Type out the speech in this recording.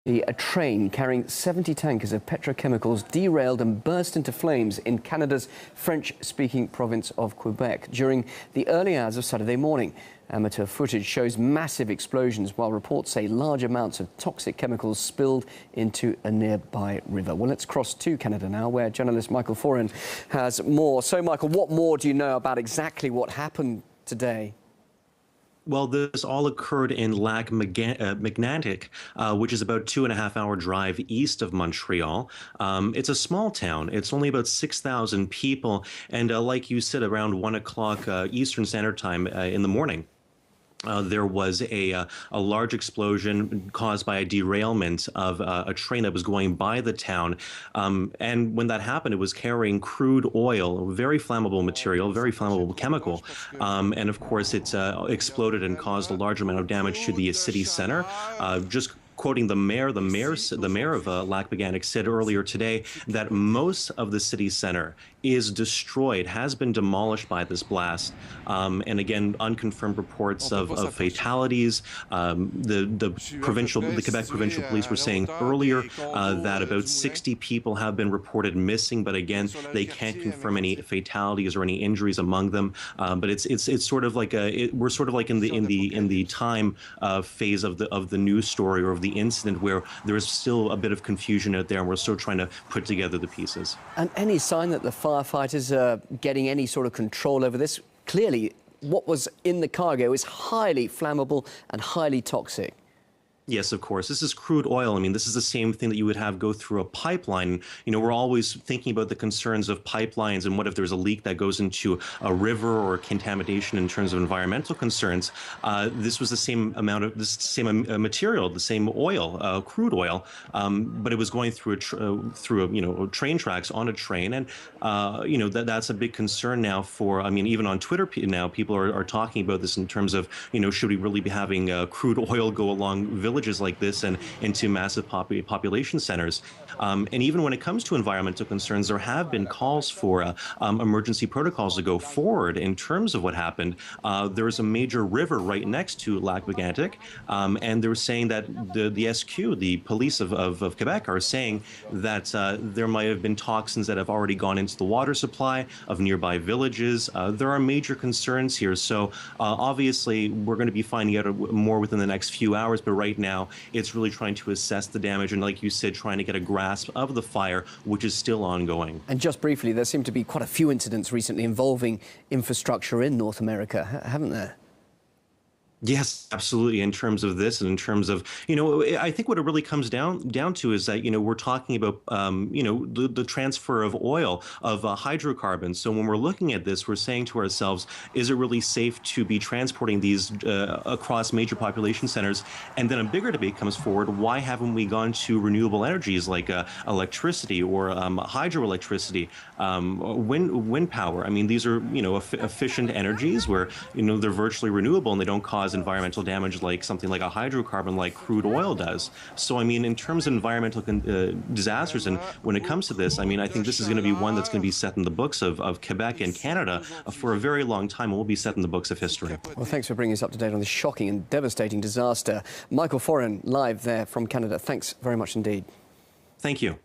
A train carrying 70 tankers of petrochemicals derailed and burst into flames in Canada's French-speaking province of Quebec during the early hours of Saturday morning. Amateur footage shows massive explosions, while reports say large amounts of toxic chemicals spilled into a nearby river. Well, let's cross to Canada now, where journalist Michael Foran has more. So, Michael, what more do you know about exactly what happened today? Well, this all occurred in Lac-Mégantic, which is about 2.5-hour drive east of Montreal. It's a small town. It's only about 6,000 people. And like you said, around 1 o'clock Eastern Standard Time in the morning, there was a large explosion caused by a derailment of a train that was going by the town. And when that happened, it was carrying crude oil, very flammable material, very flammable chemical. And of course, it exploded and caused a large amount of damage to the city center. Just quoting the mayor of Lac-Mégantic said earlier today that most of the city center is destroyed, has been demolished by this blast. And again, unconfirmed reports of fatalities. The Quebec provincial police were saying earlier that about 60 people have been reported missing, but again, they can't confirm any fatalities or any injuries among them. But it's sort of like we're sort of like in the time phase of the news story or of the incident where there is still a bit of confusion out there, and we're still trying to put together the pieces. And any sign that the firefighters are getting any sort of control over this? Clearly, what was in the cargo is highly flammable and highly toxic. Yes, of course. This is crude oil. I mean, this is the same thing that you would have go through a pipeline. You know, we're always thinking about the concerns of pipelines and what if there's a leak that goes into a river or contamination in terms of environmental concerns. This was the same amount of material, the same oil, crude oil, but it was going through train tracks on a train, and that's a big concern now for. I mean, even on Twitter now, people are talking about this in terms of should we really be having crude oil go along villages like this and into massive population centers. And even when it comes to environmental concerns, there have been calls for emergency protocols to go forward in terms of what happened. There is a major river right next to Lac-Mégantic, and they were saying that the SQ, the police of Quebec, are saying that there might have been toxins that have already gone into the water supply of nearby villages. There are major concerns here. So obviously, we're going to be finding out more within the next few hours, but right now, it's really trying to assess the damage and, like you said, trying to get a grasp of the fire, which is still ongoing. And just briefly, there seem to be quite a few incidents recently involving infrastructure in North America, haven't there? Yes, absolutely. In terms of this, and in terms of, I think what it really comes down to is that, we're talking about, the transfer of oil, of hydrocarbons. So when we're looking at this, we're saying to ourselves, is it really safe to be transporting these across major population centers? And then a bigger debate comes forward. Why haven't we gone to renewable energies like electricity or hydroelectricity, wind power? I mean, these are, efficient energies where, they're virtually renewable and they don't cause environmental damage like something like a hydrocarbon like crude oil does. So, I mean, in terms of environmental disasters, and when it comes to this, I mean, I think this is going to be one that's going to be set in the books of Quebec and Canada for a very long time, and will be set in the books of history. Well, thanks for bringing us up to date on this shocking and devastating disaster. Michael Foran, live there from Canada. Thanks very much indeed. Thank you.